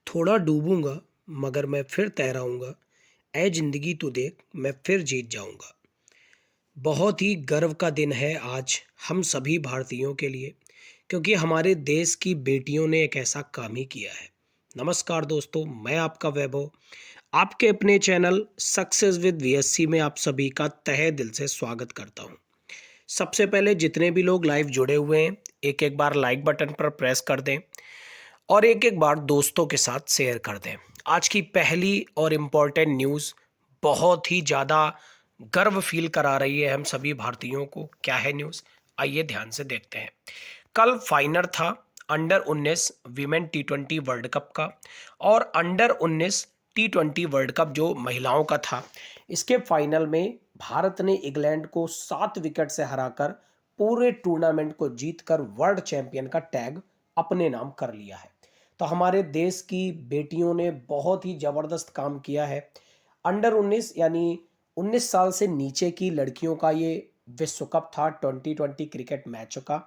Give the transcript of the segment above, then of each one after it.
थोड़ा डूबूंगा मगर मैं फिर तैराऊंगा। ऐ जिंदगी तू देख मैं फिर जीत जाऊंगा। बहुत ही गर्व का दिन है आज हम सभी भारतीयों के लिए, क्योंकि हमारे देश की बेटियों ने एक ऐसा काम ही किया है। नमस्कार दोस्तों, मैं आपका वैभव आपके अपने चैनल सक्सेस विद वीएससी में आप सभी का तहे दिल से स्वागत करता हूं। सबसे पहले जितने भी लोग लाइव जुड़े हुए हैं, एक एक बार लाइक बटन पर प्रेस कर दें और एक एक बार दोस्तों के साथ शेयर कर दें। आज की पहली और इम्पॉर्टेंट न्यूज़ बहुत ही ज़्यादा गर्व फील करा रही है हम सभी भारतीयों को। क्या है न्यूज़, आइए ध्यान से देखते हैं। कल फाइनल था अंडर 19 वीमेन टी20 वर्ल्ड कप का और अंडर 19 टी20 वर्ल्ड कप जो महिलाओं का था, इसके फाइनल में भारत ने इंग्लैंड को 7 विकेट से हराकर पूरे टूर्नामेंट को जीतकर वर्ल्ड चैंपियन का टैग अपने नाम कर लिया है। तो हमारे देश की बेटियों ने बहुत ही ज़बरदस्त काम किया है। अंडर 19 यानी 19 साल से नीचे की लड़कियों का ये विश्व कप था 2020 क्रिकेट मैच का,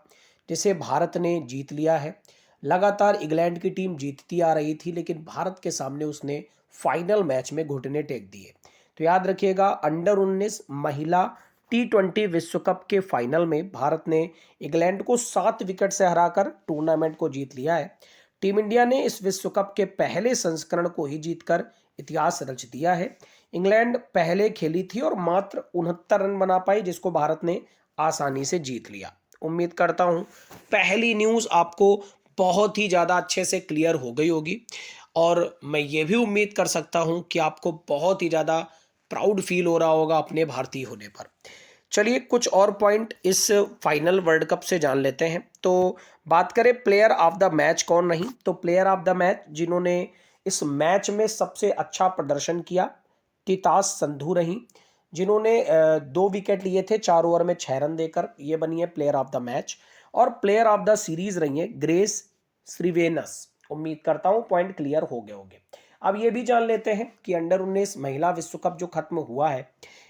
जिसे भारत ने जीत लिया है। लगातार इंग्लैंड की टीम जीतती आ रही थी, लेकिन भारत के सामने उसने फाइनल मैच में घुटने टेक दिए। तो याद रखिएगा, अंडर 19 महिला टी20 विश्व कप के फाइनल में भारत ने इंग्लैंड को 7 विकेट से हराकर टूर्नामेंट को जीत लिया है। टीम इंडिया ने इस विश्व कप के पहले संस्करण को ही जीतकर इतिहास रच दिया है। इंग्लैंड पहले खेली थी और मात्र 69 रन बना पाई, जिसको भारत ने आसानी से जीत लिया। उम्मीद करता हूं पहली न्यूज़ आपको बहुत ही ज़्यादा अच्छे से क्लियर हो गई होगी और मैं ये भी उम्मीद कर सकता हूं कि आपको बहुत ही ज़्यादा प्राउड फील हो रहा होगा अपने भारतीय होने पर। चलिए कुछ और पॉइंट इस फाइनल वर्ल्ड कप से जान लेते हैं। तो बात करें प्लेयर ऑफ द मैच कौन नहीं, तो प्लेयर ऑफ द मैच जिन्होंने इस मैच में सबसे अच्छा प्रदर्शन किया, टितास संधू रही, जिन्होंने 2 विकेट लिए थे 4 ओवर में 6 रन देकर, ये बनी है प्लेयर ऑफ द मैच। और प्लेयर ऑफ द सीरीज रही है ग्रेस श्रीवेनस। उम्मीद करता हूं पॉइंट क्लियर हो गए होंगे। अब ये भी जान लेते हैं कि अंडर 19 महिला विश्व कप जो खत्म हुआ है,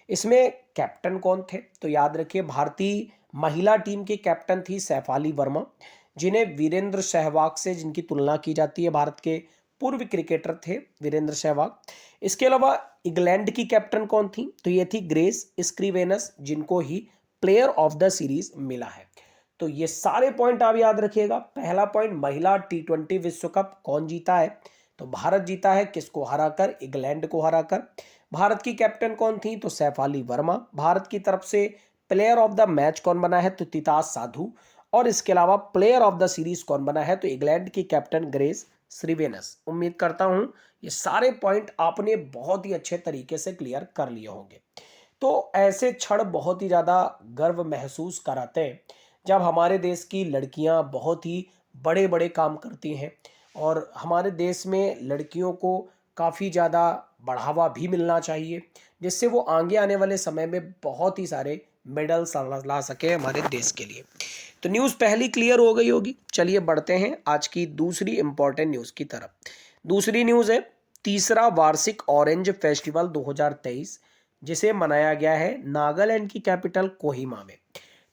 इसमें कैप्टन कौन थे। तो याद रखिए, भारतीय महिला टीम की कैप्टन थी सैफाली वर्मा, जिन्हें वीरेंद्र सहवाग से जिनकी तुलना की जाती है, भारत के पूर्व क्रिकेटर थे वीरेंद्र सहवाग। इसके अलावा इंग्लैंड की कैप्टन कौन थी, तो ये थी ग्रेस स्क्रीवेनस, जिनको ही प्लेयर ऑफ द सीरीज मिला है। तो ये सारे पॉइंट आप याद रखिएगा। पहला पॉइंट, महिला टी20 विश्व कप कौन जीता है, तो भारत जीता है। किसको हराकर, इंग्लैंड को हराकर। भारत की कैप्टन कौन थी, तो सैफाली वर्मा। भारत की तरफ से प्लेयर ऑफ द मैच कौन बना है, तो तितास साधु। और इसके अलावा प्लेयर ऑफ द सीरीज कौन बना है, तो इंग्लैंड की कैप्टन ग्रेस श्रीवेनस। उम्मीद करता हूं ये सारे पॉइंट आपने बहुत ही अच्छे तरीके से क्लियर कर लिए होंगे। तो ऐसे क्षण बहुत ही ज़्यादा गर्व महसूस कराते हैं जब हमारे देश की लड़कियां बहुत ही बड़े बड़े काम करती हैं, और हमारे देश में लड़कियों को काफ़ी ज़्यादा बढ़ावा भी मिलना चाहिए, जिससे वो आगे आने वाले समय में बहुत ही सारे मेडल्स ला सके हमारे देश के लिए। तो न्यूज़ पहली क्लियर हो गई होगी। चलिए बढ़ते हैं आज की दूसरी इंपॉर्टेंट न्यूज़ की तरफ। दूसरी न्यूज़ है तीसरा वार्षिक ऑरेंज फेस्टिवल 2023, जिसे मनाया गया है नागालैंड की कैपिटल कोहिमा में।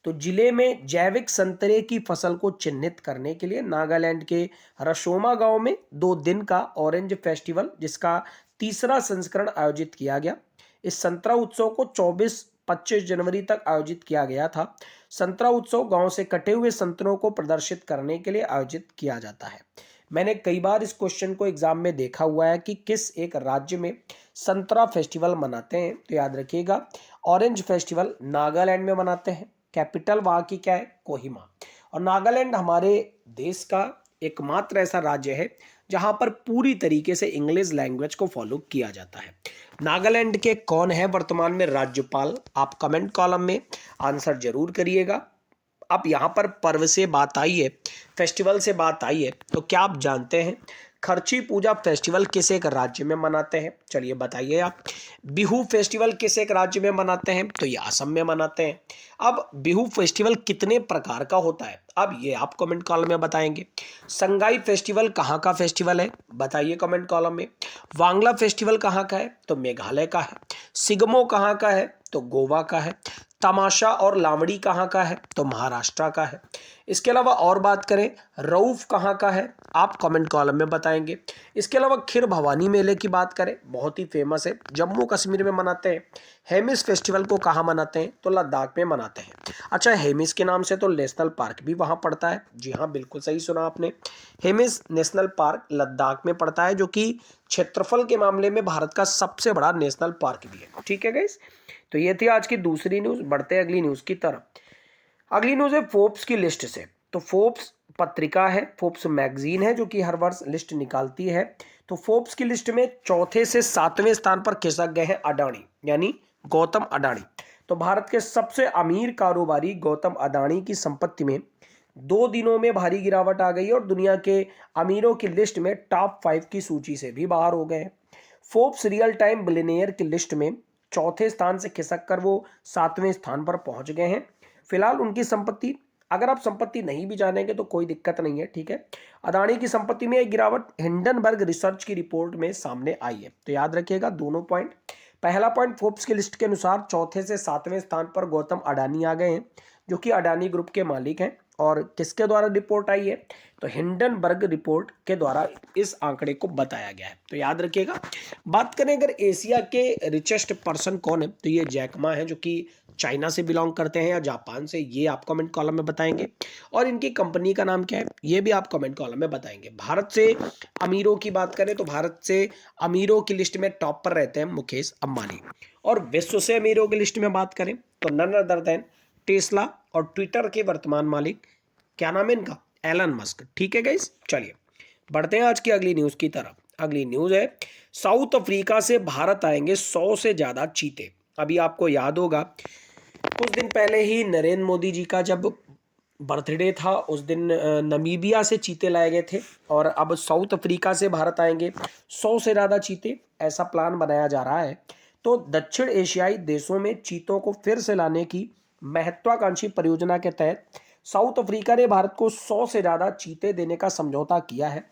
तो जिले में जैविक संतरे की फसल को चिन्हित करने के लिए नागालैंड के रसोमा गांव में 2 दिन का ऑरेंज फेस्टिवल, जिसका तीसरा संस्करण आयोजित किया गया। इस संतरा उत्सव को 24-25 जनवरी तक आयोजित किया गया था। संतरा उत्सव गांव से कटे हुए संतरों को प्रदर्शित करने के लिए आयोजित किया जाता है। मैंने कई बार इस क्वेश्चन को एग्जाम में देखा हुआ है कि किस एक राज्य में संतरा फेस्टिवल मनाते हैं, तो याद रखिएगा ऑरेंज फेस्टिवल नागालैंड में मनाते हैं। कैपिटल वहाँ की क्या है, कोहिमा। और नागालैंड हमारे देश का एकमात्र ऐसा राज्य है जहाँ पर पूरी तरीके से इंग्लिश लैंग्वेज को फॉलो किया जाता है। नागालैंड के कौन है वर्तमान में राज्यपाल, आप कमेंट कॉलम में आंसर जरूर करिएगा। अब यहाँ पर पर्व से बात आई है, फेस्टिवल से बात आई है, तो क्या आप जानते हैं खर्ची पूजा फेस्टिवल किस एक राज्य में मनाते हैं? चलिए बताइए आप। बिहू फेस्टिवल किस एक राज्य में मनाते हैं? तो ये असम में मनाते हैं। अब बिहू फेस्टिवल कितने प्रकार का होता है, अब ये आप कमेंट कॉलम में बताएंगे। संगाई फेस्टिवल कहाँ का फेस्टिवल है, बताइए कमेंट कॉलम में। वांगला फेस्टिवल कहाँ का है, तो मेघालय का है। सिगमो कहाँ का है, तो गोवा का है। तमाशा और लावड़ी कहाँ का है, तो महाराष्ट्र का है। इसके अलावा और बात करें, रऊफ कहाँ का है, आप कमेंट कॉलम में बताएंगे। इसके अलावा खीर भवानी मेले की बात करें, बहुत ही फेमस है, जम्मू कश्मीर में मनाते हैं। हेमिस फेस्टिवल को कहाँ मनाते हैं, तो लद्दाख में मनाते हैं। अच्छा, हेमिस के नाम से तो नेशनल पार्क भी वहाँ पड़ता है। जी हाँ, बिल्कुल सही सुना आपने, हेमिस नेशनल पार्क लद्दाख में पड़ता है, जो कि क्षेत्रफल के मामले में भारत का सबसे बड़ा नेशनल पार्क भी है। ठीक है गाइस, तो ये थी आज की दूसरी न्यूज़। बढ़ते हैं अगली न्यूज़ की तरफ। अगली न्यूज़ है फोर्ब्स की लिस्ट से। तो फोर्ब्स पत्रिका है, फोर्ब्स मैगजीन है, जो कि हर वर्ष लिस्ट निकालती है। तो फोर्ब्स की लिस्ट में चौथे से 7वें स्थान पर खिसक गए हैं अडानी, यानी गौतम अडानी। तो भारत के सबसे अमीर कारोबारी गौतम अडानी की संपत्ति में 2 दिनों में भारी गिरावट आ गई और दुनिया के अमीरों की लिस्ट में टॉप 5 की सूची से भी बाहर हो गए हैं। फोर्ब्स रियल टाइम बिलियनियर की लिस्ट में चौथे स्थान से खिसक कर वो 7वें स्थान पर पहुंच गए हैं। फिलहाल उनकी संपत्ति, अगर आप संपत्ति नहीं भी जानेंगे तो कोई दिक्कत नहीं है, ठीक है। अदानी की संपत्ति में एक गिरावट हिंडनबर्ग रिसर्च की रिपोर्ट में सामने आई है। तो याद रखिएगा दोनों पॉइंट। पहला पॉइंट, फोर्ब्स की लिस्ट के अनुसार चौथे से 7वें स्थान पर गौतम अडानी आ गए हैं, जो कि अडानी ग्रुप के मालिक हैं। और किसके द्वारा रिपोर्ट आई है, तो हिंडनबर्ग रिपोर्ट के द्वारा इस आंकड़े को बताया गया है। तो याद रखिएगा। बात करें अगर एशिया के रिचेस्ट पर्सन कौन है, तो ये जैकमा है, जो कि चाइना से बिलोंग करते हैं या जापान से, ये आप कमेंट कॉलम में बताएंगे। और इनकी कंपनी का नाम क्या है, ये भी आप कमेंट कॉलम में बताएंगे। भारत से अमीरों की बात करें तो भारत से अमीरों की लिस्ट में टॉप पर रहते हैं मुकेश अंबानी। और विश्व से अमीरों की लिस्ट में बात करें तो नन अदर देन टेस्ला और ट्विटर के वर्तमान मालिक, क्या नाम है इनका, एलन मस्क। ठीक है गाइस, चलिए बढ़ते हैं आज की अगली न्यूज़ की तरफ। अगली न्यूज़ है, साउथ अफ्रीका से भारत आएंगे 100 से ज़्यादा चीते। अभी आपको याद होगा कुछ दिन पहले ही नरेंद्र मोदी जी का जब बर्थडे था, उस दिन नमीबिया से चीते लाए गए थे, और अब साउथ अफ्रीका से भारत आएंगे 100 से ज़्यादा चीते, ऐसा प्लान बनाया जा रहा है। तो दक्षिण एशियाई देशों में चीतों को फिर से लाने की महत्वाकांक्षी परियोजना के तहत साउथ अफ्रीका ने भारत को 100 से ज़्यादा चीते देने का समझौता किया है।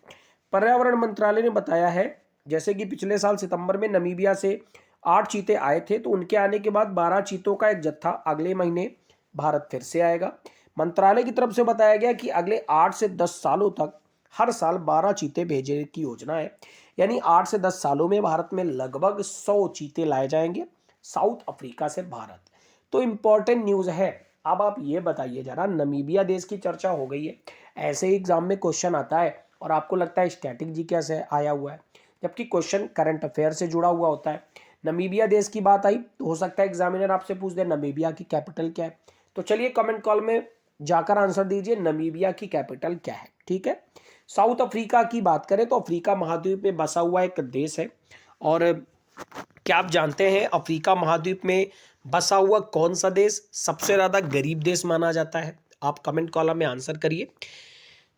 पर्यावरण मंत्रालय ने बताया है, जैसे कि पिछले साल सितंबर में नमीबिया से 8 चीते आए थे, तो उनके आने के बाद 12 चीतों का एक जत्था अगले महीने भारत फिर से आएगा। मंत्रालय की तरफ से बताया गया कि अगले 8 से 10 सालों तक हर साल 12 चीते भेजने की योजना है, यानी 8 से 10 सालों में भारत में लगभग 100 चीते लाए जाएंगे साउथ अफ्रीका से भारत। तो इम्पोर्टेंट न्यूज़ है। अब आप ये बताइए जरा, नमीबिया देश की चर्चा हो गई है, ऐसे ही एग्जाम में क्वेश्चन आता है और आपको लगता है स्टैटिक जी कैसे आया हुआ है, जबकि क्वेश्चन करंट अफेयर से जुड़ा हुआ होता है। नमीबिया देश की बात आई तो हो सकता है एग्जामिनर आपसे पूछ दे नमीबिया की कैपिटल क्या है। तो चलिए कमेंट कॉल में जाकर आंसर दीजिए, नमीबिया की कैपिटल क्या है। ठीक है। साउथ अफ्रीका की बात करें तो अफ्रीका महाद्वीप में बसा हुआ एक देश है। और क्या आप जानते हैं अफ्रीका महाद्वीप में बसा हुआ कौन सा देश सबसे ज़्यादा गरीब देश माना जाता है? आप कमेंट कॉलम में आंसर करिए।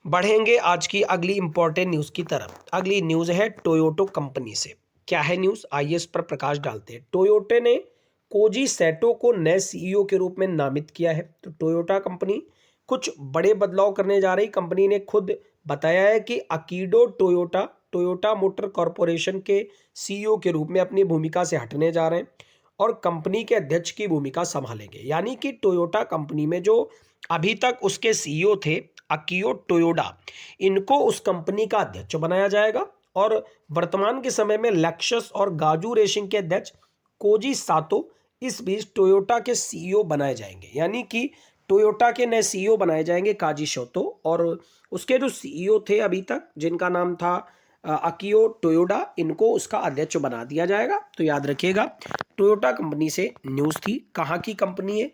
बढ़ेंगे आज की अगली इंपॉर्टेंट न्यूज़ की तरफ। अगली न्यूज़ है टोयोटो कंपनी से। क्या है न्यूज़, आइए इस पर प्रकाश डालते हैं। टोयोटा ने कोजी सेटो को नए सीईओ के रूप में नामित किया है। तो टोयोटा कंपनी कुछ बड़े बदलाव करने जा रही। कंपनी ने खुद बताया है कि अकीडो टोयोटा मोटर कॉरपोरेशन के सीईओ के रूप में अपनी भूमिका से हटने जा रहे हैं और कंपनी के अध्यक्ष की भूमिका संभालेंगे। यानी कि टोयोटा कंपनी में जो अभी तक उसके सीईओ थे अकियो टोयोडा, इनको उस कंपनी का अध्यक्ष बनाया जाएगा। और वर्तमान के समय में लेक्सस और गाजू रेसिंग के अध्यक्ष कोजी सातो इस बीच टोयोटा के सीईओ बनाए जाएंगे। यानी कि टोयोटा के नए सीईओ बनाए जाएंगे काजी शोतो, और उसके जो सीईओ थे अभी तक जिनका नाम था अकियो टोयोडा, इनको उसका अध्यक्ष बना दिया जाएगा। तो याद रखिएगा टोयोटा कंपनी से न्यूज़ थी। कहाँ की कंपनी है,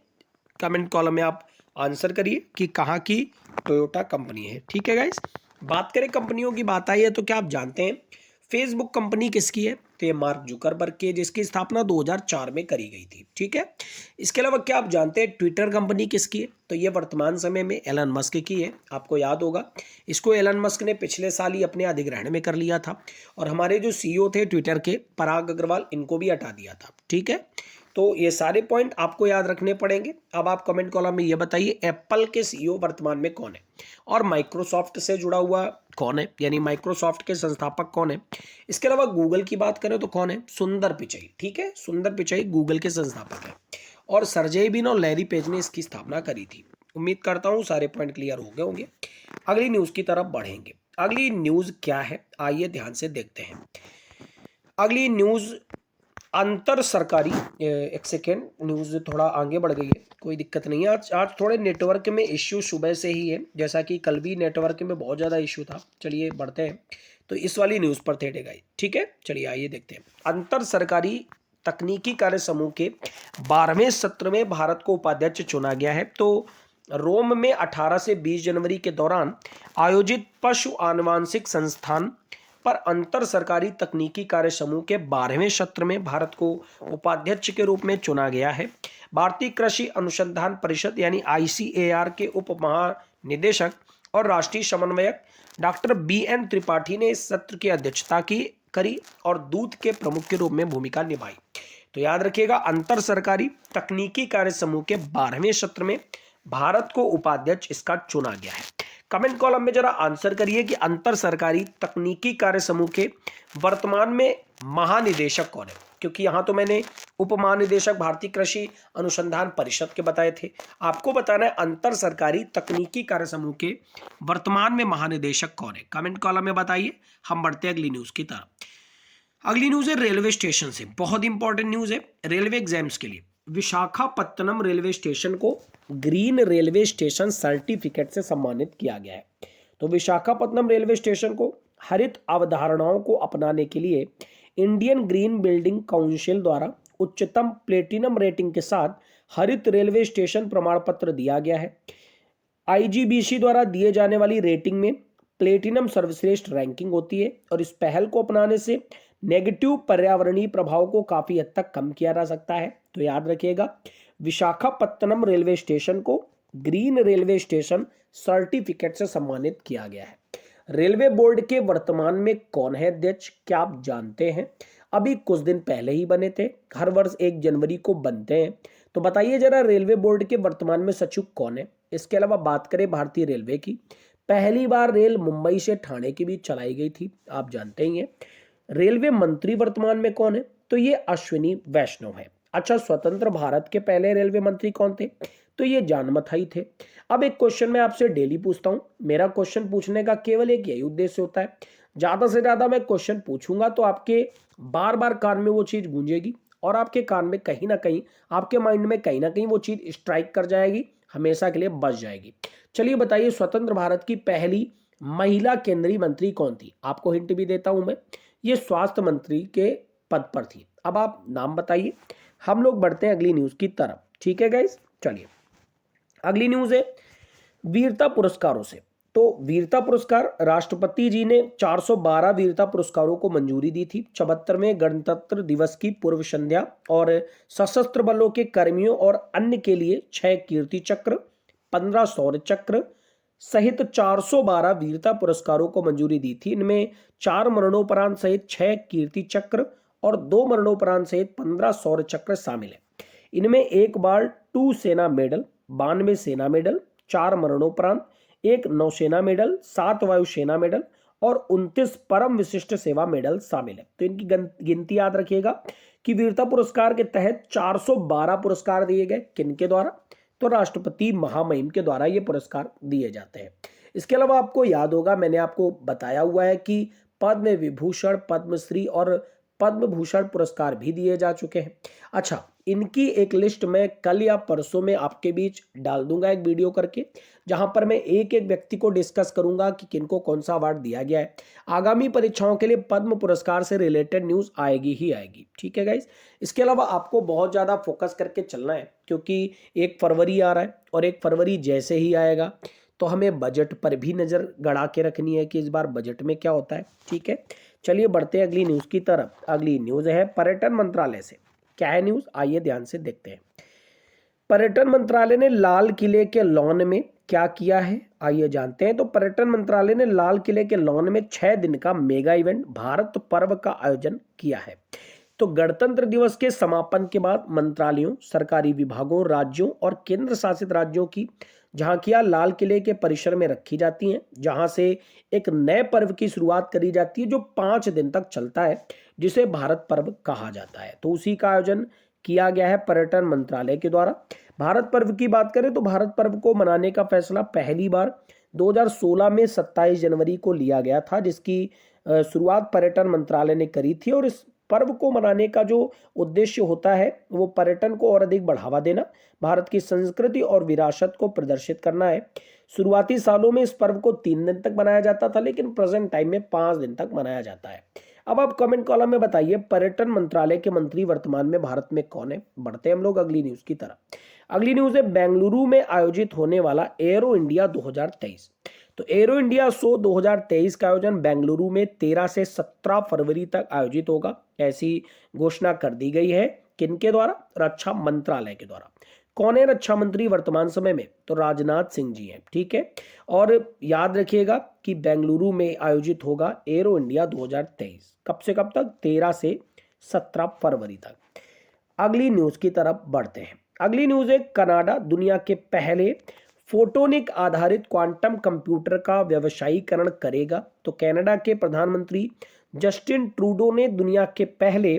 कमेंट कॉलम में आप आंसर करिए कि कहाँ की टोयोटा कंपनी है। ठीक है गाइस, बात करें कंपनियों की बात आई है तो क्या आप जानते हैं फेसबुक कंपनी किसकी है? तो ये मार्क जुकरबर्ग की है, जिसकी स्थापना 2004 में करी गई थी। ठीक है। इसके अलावा क्या आप जानते हैं ट्विटर कंपनी किसकी है? तो ये वर्तमान समय में एलन मस्क की है। आपको याद होगा इसको एलन मस्क ने पिछले साल ही अपने अधिग्रहण में कर लिया था, और हमारे जो सीईओ थे ट्विटर के पराग अग्रवाल, इनको भी हटा दिया था। ठीक है। तो ये सारे पॉइंट आपको याद रखने पड़ेंगे। अब आप कमेंट कॉलम में ये बताइए एप्पल के सीईओ वर्तमान में कौन है, और माइक्रोसॉफ्ट से जुड़ा हुआ कौन है, यानी माइक्रोसॉफ्ट के संस्थापक कौन है। इसके अलावा गूगल की बात करें तो कौन है? सुंदर पिचाई। ठीक है, सुंदर पिचाई गूगल के संस्थापक है, और सर्जेई बिन और लैरी पेज ने इसकी स्थापना करी थी। उम्मीद करता हूँ सारे पॉइंट क्लियर हो गए होंगे। अगली न्यूज़ की तरफ बढ़ेंगे। अगली न्यूज़ क्या है, आइए ध्यान से देखते हैं। अगली न्यूज़ अंतर सरकारी, एक सेकेंड, न्यूज़ थोड़ा आगे बढ़ गई है, कोई दिक्कत नहीं है। आज थोड़े नेटवर्क में इश्यू सुबह से ही है, जैसा कि कल भी नेटवर्क में बहुत ज़्यादा इश्यू था। चलिए बढ़ते हैं, तो इस वाली न्यूज़ पर थे गाइस, ठीक है। चलिए आइए देखते हैं। अंतर सरकारी तकनीकी कार्य समूह के 12वें सत्र में भारत को उपाध्यक्ष चुना गया है। तो रोम में 18 से 20 जनवरी के दौरान आयोजित पशु आनुवांशिक संस्थान पर अंतर सरकारी तकनीकी कार्य समूह के 12वें सत्र में भारत को उपाध्यक्ष के रूप में चुना गया है। भारतीय कृषि अनुसंधान परिषद यानी ICAR के उप महानिदेशक और राष्ट्रीय समन्वयक डॉक्टर BN त्रिपाठी ने इस सत्र की अध्यक्षता करी और दूत के प्रमुख के रूप में भूमिका निभाई। तो याद रखिएगा, अंतर सरकारी तकनीकी कार्य समूह के 12वें सत्र में भारत को उपाध्यक्ष इसका चुना गया है। कमेंट कॉलम में जरा आंसर करिए कि अंतर सरकारी तकनीकी कार्य समूह के वर्तमान में महानिदेशक कौन है, क्योंकि यहां तो मैंने उप महानिदेशक भारतीय कृषि अनुसंधान परिषद के बताए थे। आपको बताना है अंतर सरकारी तकनीकी कार्य समूह के वर्तमान में महानिदेशक कौन है। कमेंट कॉलम में बताइए। हम बढ़ते हैं अगली न्यूज की तरफ। अगली न्यूज है रेलवे स्टेशन से, बहुत इंपॉर्टेंट न्यूज है रेलवे एग्जाम्स के लिए। विशाखापत्तनम रेलवे स्टेशन को ग्रीन रेलवे स्टेशन सर्टिफिकेट से सम्मानित किया गया है। तो विशाखापत्तनम रेलवे स्टेशन को हरित अवधारणाओं को अपनाने के लिए इंडियन ग्रीन बिल्डिंग काउंसिल द्वारा उच्चतम प्लेटिनम रेटिंग के साथ हरित रेलवे स्टेशन प्रमाण पत्र दिया गया है। IGBC द्वारा दिए जाने वाली रेटिंग में प्लेटिनम सर्वश्रेष्ठ रैंकिंग होती है और इस पहल को अपनाने से नेगेटिव पर्यावरणीय प्रभाव को काफी हद तक कम किया जा सकता है। तो याद रखिएगा, विशाखापत्तनम रेलवे स्टेशन को ग्रीन रेलवे स्टेशन सर्टिफिकेट से सम्मानित किया गया है। रेलवे बोर्ड के वर्तमान में कौन है अध्यक्ष, क्या आप जानते हैं? अभी कुछ दिन पहले ही बने थे, हर वर्ष 1 जनवरी को बनते हैं। तो बताइए जरा रेलवे बोर्ड के वर्तमान में सचिव कौन है। इसके अलावा बात करें भारतीय रेलवे की, पहली बार रेल मुंबई से ठाणे के बीच चलाई गई थी, आप जानते ही हैं। रेलवे मंत्री वर्तमान में कौन है, तो ये अश्विनी वैष्णव है। अच्छा, स्वतंत्र भारत के पहले रेलवे मंत्री कौन थे, तो ये जान मथाई थे। अब एक क्वेश्चन मैं आपसे डेली पूछता हूं, मेरा क्वेश्चन पूछने का केवल एक यही उद्देश्य होता है, ज्यादा से ज्यादा मैं क्वेश्चन पूछूंगा तो आपके बार बार कान में वो चीज गूंजेगी और आपके कान में कहीं ना कहीं, आपके माइंड में कहीं ना कहीं वो चीज स्ट्राइक कर जाएगी, हमेशा के लिए बच जाएगी। चलिए बताइए, स्वतंत्र भारत की पहली महिला केंद्रीय मंत्री कौन थी? आपको हिंट भी देता हूं मैं, ये स्वास्थ्य मंत्री के पद पर थी। अब आप नाम बताइए। हम लोग बढ़ते हैं अगली न्यूज की तरफ, ठीक है गाइस। चलिए अगली न्यूज है वीरता पुरस्कारों से। तो वीरता पुरस्कार, राष्ट्रपति जी ने 412 वीरता पुरस्कारों को मंजूरी दी थी। 74वें गणतंत्र दिवस की पूर्व संध्या और सशस्त्र बलों के कर्मियों और अन्य के लिए 6 कीर्ति चक्र, 15 शौर्य चक्र सहित 412 वीरता पुरस्कारों को मंजूरी दी थी। इनमें 4 मरणोपरांत सहित 6 कीर्ति चक्र और 2 मरणोपरांत सहित 15 शौर्य चक्र शामिल है। इनमें एक बार 2 सेना मेडल, 92 सेना मेडल, 4 मरणोपरांत, 1 नौसेना मेडल, 7 वायुसेना मेडल और 29 परम विशिष्ट सेवा मेडल शामिल है। तो इनकी गिनती याद रखिएगा कि वीरता पुरस्कार के तहत 412 पुरस्कार दिए गए। किनके द्वारा? तो राष्ट्रपति महामहिम के द्वारा ये पुरस्कार दिए जाते हैं। इसके अलावा आपको याद होगा, मैंने आपको बताया हुआ है कि पद्म विभूषण, पद्मश्री और पद्म भूषण पुरस्कार भी दिए जा चुके हैं। अच्छा, इनकी एक लिस्ट मैं कल या परसों में आपके बीच डाल दूंगा एक वीडियो करके, जहां पर मैं एक एक व्यक्ति को डिस्कस करूंगा कि किनको कौन सा अवार्ड दिया गया है। आगामी परीक्षाओं के लिए पद्म पुरस्कार से रिलेटेड न्यूज आएगी ही आएगी, ठीक है गाइस। इसके अलावा आपको बहुत ज्यादा फोकस करके चलना है, क्योंकि 1 फरवरी आ रहा है और 1 फरवरी जैसे ही आएगा तो हमें बजट पर भी नजर गड़ा के रखनी है कि इस बार बजट में क्या होता है, ठीक है। चलिए बढ़ते हैं अगली न्यूज की तरफ। अगली न्यूज है पर्यटन मंत्रालय से। क्या है न्यूज, आइए ध्यान से देखते हैं। पर्यटन मंत्रालय ने लाल किले के लॉन में क्या किया है, आइए जानते हैं। तो पर्यटन मंत्रालय ने लाल किले के लॉन में 6 दिन का मेगा इवेंट भारत पर्व का आयोजन किया है। तो गणतंत्र दिवस के समापन के बाद मंत्रालयों, सरकारी विभागों, राज्यों और केंद्र शासित राज्यों की झांकियां लाल किले के परिसर में रखी जाती हैं, जहां से एक नए पर्व की शुरुआत करी जाती है जो 5 दिन तक चलता है, जिसे भारत पर्व कहा जाता है। तो उसी का आयोजन किया गया है पर्यटन मंत्रालय के द्वारा। भारत पर्व की बात करें तो भारत पर्व को मनाने का फैसला पहली बार 2016 में 27 जनवरी को लिया गया था, जिसकी शुरुआत पर्यटन मंत्रालय ने करी थी। और इस पर्व को मनाने का जो उद्देश्य होता है वो पर्यटन को और अधिक बढ़ावा देना, भारत की संस्कृति और विरासत को प्रदर्शित करना है। शुरुआती सालों में इस पर्व को 3 दिन तक मनाया जाता था, लेकिन प्रेजेंट टाइम में 5 दिन तक मनाया जाता है। अब आप कमेंट कॉलम में बताइए, पर्यटन मंत्रालय के मंत्री वर्तमान में भारत में कौन है। बढ़ते हैं हम लोग अगली न्यूज की तरफ। अगली न्यूज है बेंगलुरु में आयोजित होने वाला एरो इंडिया 2023। तो एरो इंडिया शो 2023 का आयोजन बेंगलुरु में 13 से 17 फरवरी तक आयोजित होगा, ऐसी घोषणा कर दी गई है। किनके द्वारा? रक्षा मंत्रालय के द्वारा। कौन है रक्षा मंत्री वर्तमान समय में? तो राजनाथ सिंह जी हैं, ठीक है। और याद रखिएगा कि बेंगलुरु में आयोजित होगा एरो इंडिया 2023। कब से कब तक? 13 से 17 फरवरी तक। अगली न्यूज की तरफ बढ़ते हैं। अगली न्यूज है कनाडा दुनिया के पहले फोटोनिक आधारित क्वांटम कंप्यूटर का व्यवसायीकरण करेगा। तो कनाडा के प्रधानमंत्री जस्टिन ट्रूडो ने दुनिया के पहले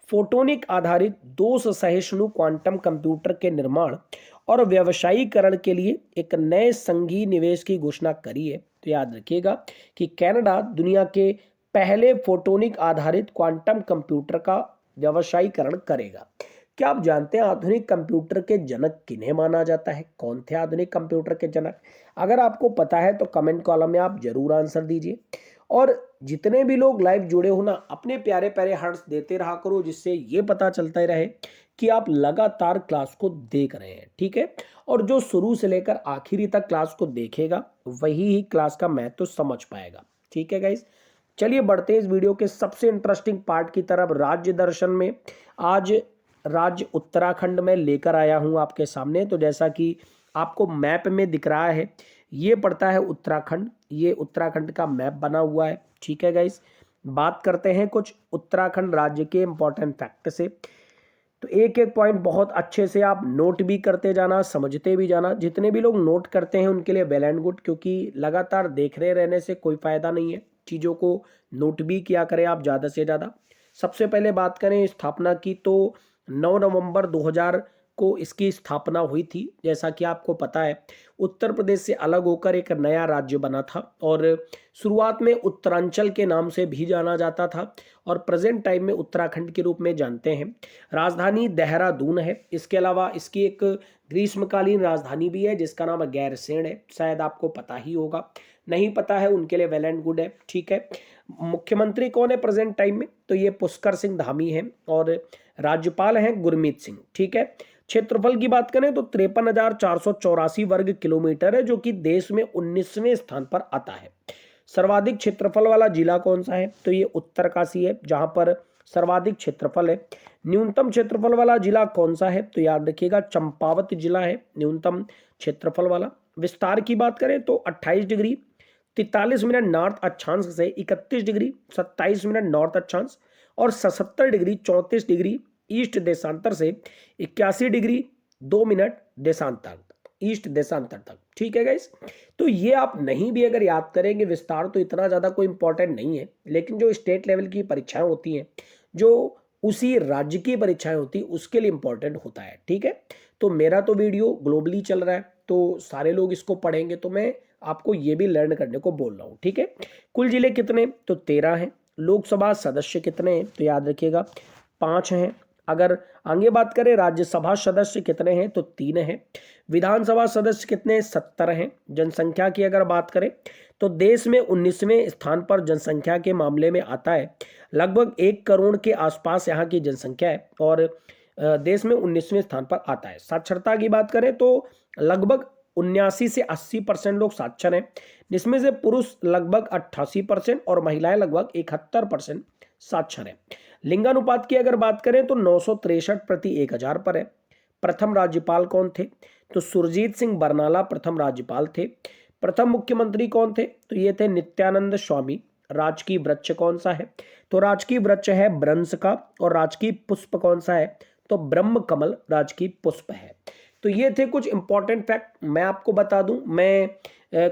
फोटोनिक आधारित दोष सहिष्णु क्वांटम कंप्यूटर के निर्माण और व्यवसायीकरण के लिए एक नए संघीय निवेश की घोषणा करी है। तो याद रखिएगा कि कनाडा दुनिया के पहले फोटोनिक आधारित क्वांटम कंप्यूटर का व्यवसायीकरण करेगा। क्या आप जानते हैं आधुनिक कंप्यूटर के जनक किन्हें माना जाता है? कौन थे आधुनिक कंप्यूटर के जनक? अगर आपको पता है तो कमेंट कॉलम में आप जरूर आंसर दीजिए। और जितने भी लोग लाइव जुड़े हो ना, अपने प्यारे प्यारे हार्ट्स देते रहा करो, जिससे ये पता चलता ही रहे कि आप लगातार क्लास को देख रहे हैं, ठीक है। और जो शुरू से लेकर आखिरी तक क्लास को देखेगा वही ही क्लास का महत्व तो समझ पाएगा, ठीक है गाइस। चलिए बढ़ते हैं इस वीडियो के सबसे इंटरेस्टिंग पार्ट की तरफ। राज्य दर्शन में आज राज्य उत्तराखंड में लेकर आया हूं आपके सामने। तो जैसा कि आपको मैप में दिख रहा है, ये पड़ता है उत्तराखंड, ये उत्तराखंड का मैप बना हुआ है, ठीक है गाइस। बात करते हैं कुछ उत्तराखंड राज्य के इंपॉर्टेंट फैक्ट से। तो एक एक पॉइंट बहुत अच्छे से आप नोट भी करते जाना, समझते भी जाना। जितने भी लोग नोट करते हैं उनके लिए वेल एंड गुड, क्योंकि लगातार देख रहे रहने से कोई फायदा नहीं है। चीज़ों को नोट भी किया करें आप ज़्यादा से ज़्यादा। सबसे पहले बात करें स्थापना की, तो 9 नवंबर 2000 को इसकी स्थापना हुई थी। जैसा कि आपको पता है उत्तर प्रदेश से अलग होकर एक नया राज्य बना था, और शुरुआत में उत्तरांचल के नाम से भी जाना जाता था, और प्रेजेंट टाइम में उत्तराखंड के रूप में जानते हैं। राजधानी देहरादून है। इसके अलावा इसकी एक ग्रीष्मकालीन राजधानी भी है जिसका नाम गैरसैंण है। शायद आपको पता ही होगा, नहीं पता है उनके लिए वेल एंड गुड है, ठीक है। मुख्यमंत्री कौन है प्रेजेंट टाइम में? तो ये पुष्कर सिंह धामी है, और राज्यपाल हैं गुरमीत सिंह, ठीक है। क्षेत्रफल की बात करें तो 53,484 वर्ग किलोमीटर है, जो कि देश में 19वें स्थान पर आता है। सर्वाधिक क्षेत्रफल वाला जिला कौन सा है? तो ये उत्तरकाशी है, जहां पर सर्वाधिक क्षेत्रफल है। न्यूनतम क्षेत्रफल वाला जिला कौन सा है? तो याद रखिएगा चंपावत जिला है न्यूनतम क्षेत्रफल वाला। विस्तार की बात करें तो 28 डिग्री 43 मिनट नॉर्थ अक्षांश से 31 डिग्री 27 मिनट नॉर्थ अक्षांश और 77 डिग्री 34 डिग्री ईस्ट देशांतर से 81 डिग्री 2 मिनट देशांतर ईस्ट देशांतर तक, ठीक है गाइस। तो ये आप नहीं भी अगर याद करेंगे, विस्तार तो इतना ज़्यादा कोई इंपॉर्टेंट नहीं है, लेकिन जो स्टेट लेवल की परीक्षाएं होती हैं, जो उसी राज्य की परीक्षाएं होती है, उसके लिए इंपॉर्टेंट होता है, ठीक है। तो मेरा तो वीडियो ग्लोबली चल रहा है, तो सारे लोग इसको पढ़ेंगे, तो मैं आपको ये भी लर्न करने को बोल रहा हूँ, ठीक है। कुल जिले कितने? तो 13 हैं। लोकसभा सदस्य कितने हैं? तो याद रखिएगा 5 हैं। अगर आगे बात करें राज्यसभा सदस्य कितने हैं? तो 3 हैं। विधानसभा सदस्य कितने? 70 हैं। जनसंख्या की अगर बात करें तो देश में 19वें स्थान पर जनसंख्या के मामले में आता है। लगभग 1 करोड़ के आसपास यहाँ की जनसंख्या है, और देश में 19वें स्थान पर आता है। साक्षरता की बात करें तो लगभग 79 से 80% लोग साक्षर हैं, जिसमें से पुरुष लगभग 88% और महिलाएं लगभग 71% साक्षर हैं। लिंगानुपात की अगर बात करें तो 963 प्रति 1000 पर है। प्रथम राज्यपाल कौन थे? तो सुरजीत सिंह बरनाला प्रथम राज्यपाल थे। प्रथम मुख्यमंत्री कौन थे? तो ये थे नित्यानंद स्वामी। राजकीय वृक्ष कौन सा है? तो राजकीय वृक्ष है ब्रंश का। और राजकीय पुष्प कौन सा है? तो ब्रह्म कमल राजकीय पुष्प है। तो ये थे कुछ इंपॉर्टेंट फैक्ट। मैं आपको बता दूं, मैं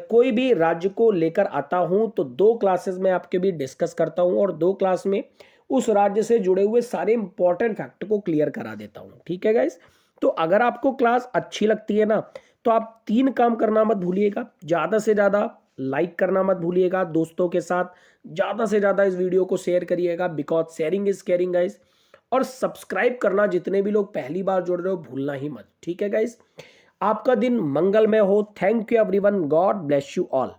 कोई भी राज्य को लेकर आता हूं तो 2 क्लासेस में आपके भी डिस्कस करता हूं, और 2 क्लास में उस राज्य से जुड़े हुए सारे इंपॉर्टेंट फैक्ट को क्लियर करा देता हूं, ठीक है गाइस। तो अगर आपको क्लास अच्छी लगती है ना, तो आप 3 काम करना मत भूलिएगा। ज़्यादा से ज़्यादा लाइक करना मत भूलिएगा, दोस्तों के साथ ज़्यादा से ज़्यादा इस वीडियो को शेयर करिएगा, because sharing is caring guys. और सब्सक्राइब करना जितने भी लोग पहली बार जुड़ रहे हो भूलना ही मत, ठीक है गाइस। आपका दिन मंगलमय हो। Thank you everyone, God bless you all.